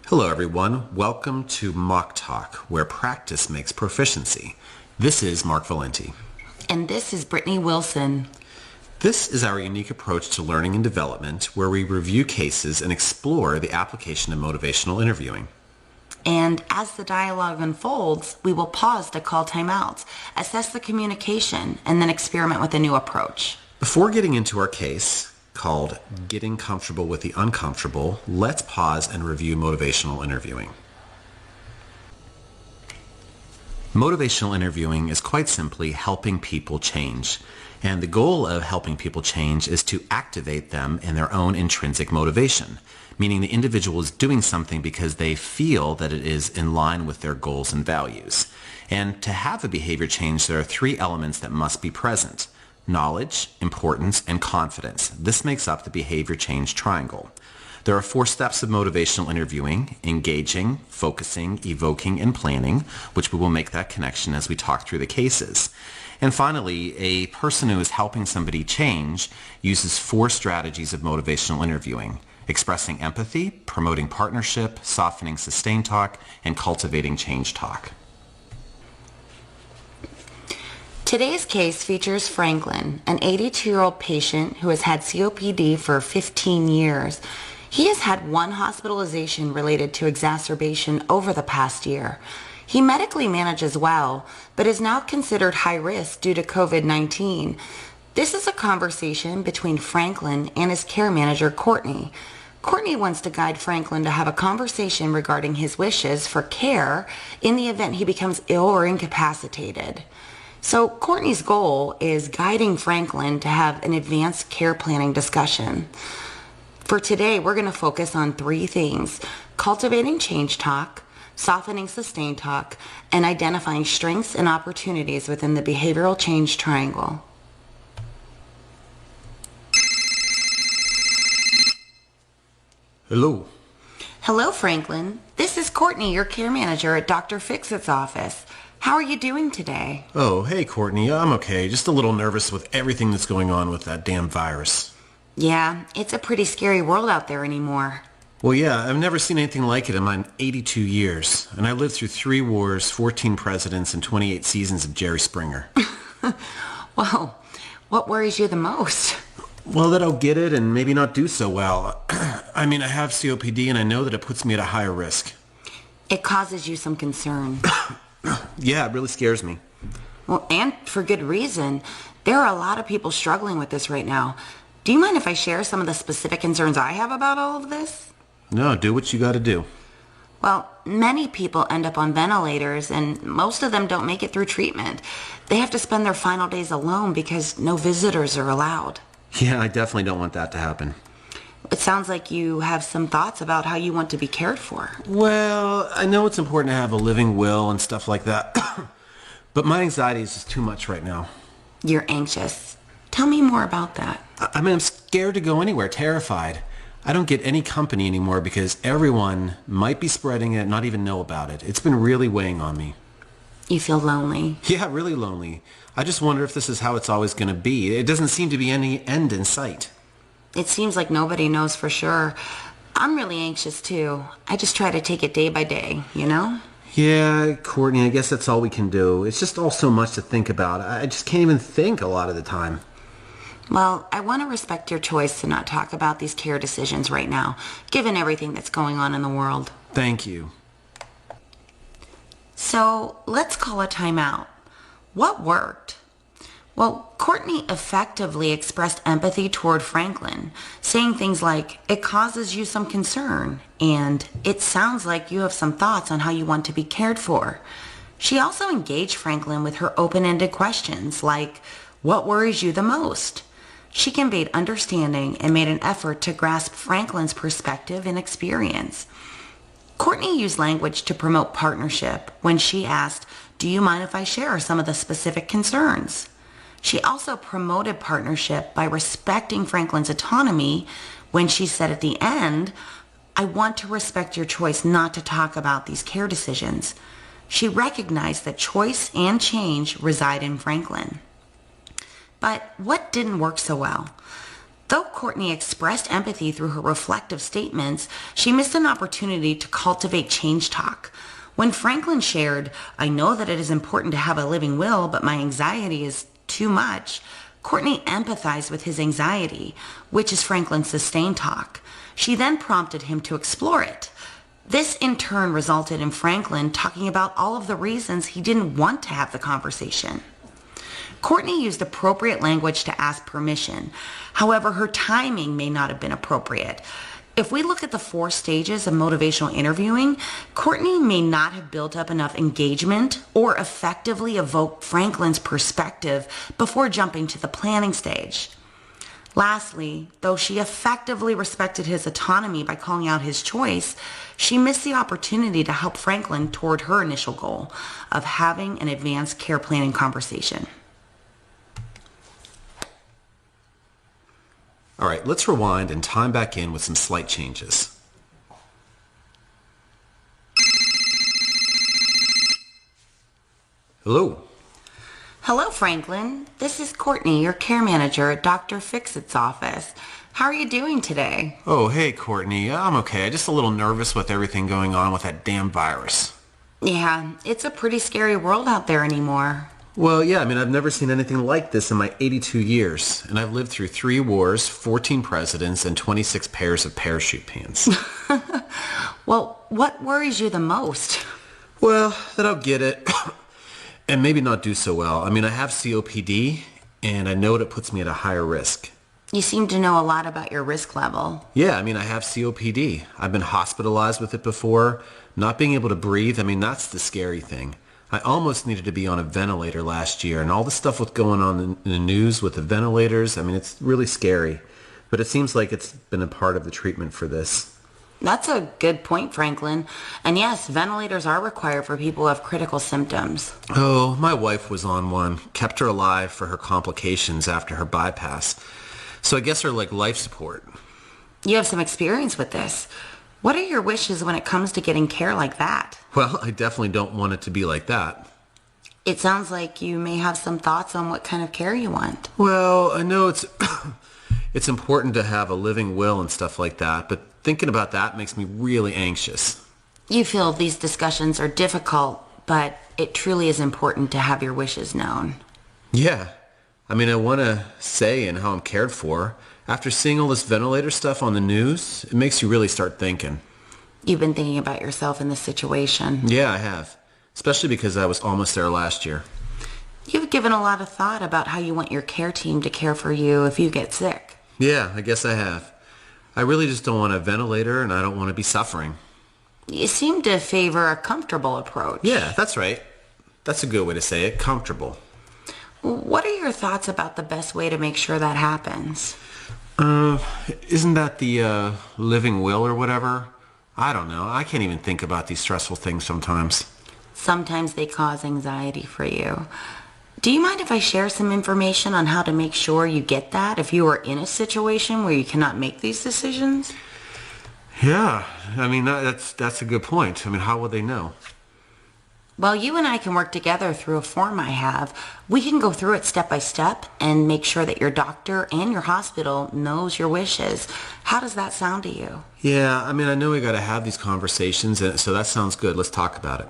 Hello everyone, welcome to Mock Talk, where practice makes proficiency. This is Mark Valenti. And this is Brittany Wilson. This is our unique approach to learning and development, where we review cases and explore the application of motivational interviewing. And as the dialogue unfolds, we will pause to call timeouts, assess the communication, and then experiment with a new approach. Before getting into our case, called Getting Comfortable with the Uncomfortable, let's pause and review motivational interviewing. Motivational interviewing is quite simply helping people change. And the goal of helping people change is to activate them in their own intrinsic motivation, meaning the individual is doing something because they feel that it is in line with their goals and values. And to have a behavior change, there are three elements that must be present: knowledge, importance, and confidence. This makes up the behavior change triangle. There are 4 steps of motivational interviewing: engaging, focusing, evoking, and planning, which we will make that connection as we talk through the cases. And finally, a person who is helping somebody change uses 4 strategies of motivational interviewing: expressing empathy, promoting partnership, softening sustained talk, and cultivating change talk. Today's case features Franklin, an 82-year-old patient who has had COPD for 15 years. He has had one hospitalization related to exacerbation over the past year. He medically manages well, but is now considered high risk due to COVID-19. This is a conversation between Franklin and his care manager, Courtney. Courtney wants to guide Franklin to have a conversation regarding his wishes for care in the event he becomes ill or incapacitated. So Courtney's goal is guiding Franklin to have an advanced care planning discussion. For today, we're going to focus on 3 things: cultivating change talk, softening sustained talk, and identifying strengths and opportunities within the behavioral change triangle. Hello. Hello, Franklin. This is Courtney, your care manager at Dr. Fixit's office. How are you doing today? Oh, hey Courtney, I'm okay. Just a little nervous with everything that's going on with that damn virus. Yeah, it's a pretty scary world out there anymore. Well, yeah, I've never seen anything like it in my 82 years. And I lived through 3 wars, 14 presidents, and 28 seasons of Jerry Springer. Well, what worries you the most? Well, that I'll get it and maybe not do so well. I mean, I have COPD and I know that it puts me at a higher risk. It causes you some concern. Yeah, it really scares me. Well, and for good reason. There are a lot of people struggling with this right now. Do you mind if I share some of the specific concerns I have about all of this? No, do what you gotta do. Well, many people end up on ventilators, and most of them don't make it through treatment. They have to spend their final days alone because no visitors are allowed. Yeah, I definitely don't want that to happen. It sounds like you have some thoughts about how you want to be cared for. Well, I know it's important to have a living will and stuff like that, but my anxiety is just too much right now. You're anxious. Tell me more about that. I mean, I'm scared to go anywhere, terrified. I don't get any company anymore because everyone might be spreading it, not even know about it. It's been really weighing on me. You feel lonely. Yeah, really lonely. I just wonder if this is how it's always going to be. It doesn't seem to be any end in sight. It seems like nobody knows for sure. I'm really anxious too. I just try to take it day by day, you know? Yeah, Courtney, I guess that's all we can do. It's just all so much to think about. I just can't even think a lot of the time. Well, I want to respect your choice to not talk about these care decisions right now, given everything that's going on in the world. Thank you. So, let's call a timeout. What worked? Well, Courtney effectively expressed empathy toward Franklin, saying things like, "It causes you some concern," and "It sounds like you have some thoughts on how you want to be cared for." She also engaged Franklin with her open-ended questions like, "What worries you the most?" She conveyed understanding and made an effort to grasp Franklin's perspective and experience. Courtney used language to promote partnership when she asked, "Do you mind if I share some of the specific concerns?" She also promoted partnership by respecting Franklin's autonomy when she said at the end, "I want to respect your choice not to talk about these care decisions." She recognized that choice and change reside in Franklin. But what didn't work so well? Though Courtney expressed empathy through her reflective statements, she missed an opportunity to cultivate change talk. When Franklin shared, "I know that it is important to have a living will, but my anxiety is too much," Courtney empathized with his anxiety, which is Franklin's sustained talk. She then prompted him to explore it. This in turn resulted in Franklin talking about all of the reasons he didn't want to have the conversation. Courtney used appropriate language to ask permission. However, her timing may not have been appropriate. If we look at the 4 stages of motivational interviewing, Courtney may not have built up enough engagement or effectively evoked Franklin's perspective before jumping to the planning stage. Lastly, though she effectively respected his autonomy by calling out his choice, she missed the opportunity to help Franklin toward her initial goal of having an advanced care planning conversation. All right, let's rewind and time back in with some slight changes. Hello. Hello, Franklin. This is Courtney, your care manager at Dr. Fixit's office. How are you doing today? Oh, hey, Courtney. I'm okay. Just a little nervous with everything going on with that damn virus. Yeah, it's a pretty scary world out there anymore. Well, yeah, I've never seen anything like this in my 82 years, and I've lived through 3 wars, 14 presidents, and 26 pairs of parachute pants. Well, what worries you the most? Well, that I'll get it, and maybe not do so well. I have COPD, and I know it puts me at a higher risk. You seem to know a lot about your risk level. Yeah, I have COPD. I've been hospitalized with it before. Not being able to breathe, that's the scary thing. I almost needed to be on a ventilator last year, and all the stuff with going on in the news with the ventilators, it's really scary. But it seems like it's been a part of the treatment for this. That's a good point, Franklin. And yes, ventilators are required for people who have critical symptoms. Oh, my wife was on one. Kept her alive for her complications after her bypass. So I guess her life support. You have some experience with this. What are your wishes when it comes to getting care like that? Well, I definitely don't want it to be like that. It sounds like you may have some thoughts on what kind of care you want. Well, I know it's it's important to have a living will and stuff like that, but thinking about that makes me really anxious. You feel these discussions are difficult, but it truly is important to have your wishes known. Yeah. I want to say and how I'm cared for. After seeing all this ventilator stuff on the news, it makes you really start thinking. You've been thinking about yourself in this situation. Yeah, I have. Especially because I was almost there last year. You've given a lot of thought about how you want your care team to care for you if you get sick. Yeah, I guess I have. I really just don't want a ventilator, and I don't want to be suffering. You seem to favor a comfortable approach. Yeah, that's right. That's a good way to say it, comfortable. What are your thoughts about the best way to make sure that happens? Isn't that the living will or whatever? I don't know. I can't even think about these stressful things sometimes. Sometimes they cause anxiety for you. Do you mind if I share some information on how to make sure you get that if you are in a situation where you cannot make these decisions? Yeah, that's a good point. How would they know? Well, you and I can work together through a form I have. We can go through it step by step and make sure that your doctor and your hospital knows your wishes. How does that sound to you? Yeah, I know we got to have these conversations, so that sounds good. Let's talk about it.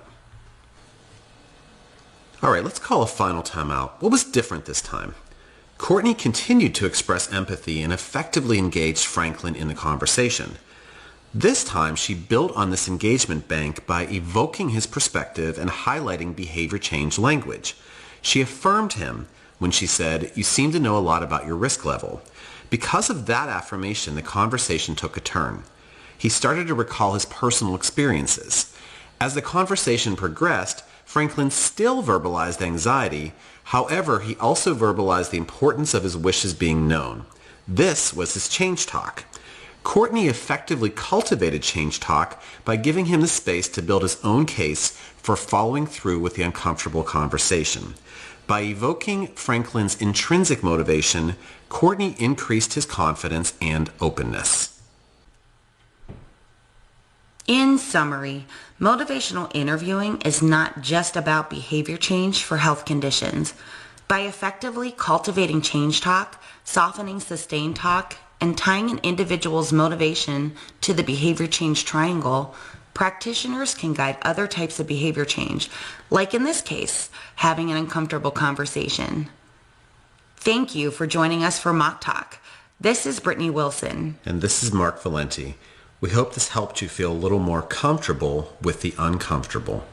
All right, let's call a final timeout. What was different this time? Courtney continued to express empathy and effectively engaged Franklin in the conversation. This time, she built on this engagement bank by evoking his perspective and highlighting behavior change language. She affirmed him when she said, "You seem to know a lot about your risk level." Because of that affirmation, the conversation took a turn. He started to recall his personal experiences. As the conversation progressed, Franklin still verbalized anxiety. However, he also verbalized the importance of his wishes being known. This was his change talk. Courtney effectively cultivated change talk by giving him the space to build his own case for following through with the uncomfortable conversation. By evoking Franklin's intrinsic motivation, Courtney increased his confidence and openness. In summary, motivational interviewing is not just about behavior change for health conditions. By effectively cultivating change talk, softening sustained talk, and tying an individual's motivation to the behavior change triangle, practitioners can guide other types of behavior change, like in this case, having an uncomfortable conversation. Thank you for joining us for Mock Talk. This is Brittany Wilson. And this is Mark Valenti. We hope this helped you feel a little more comfortable with the uncomfortable.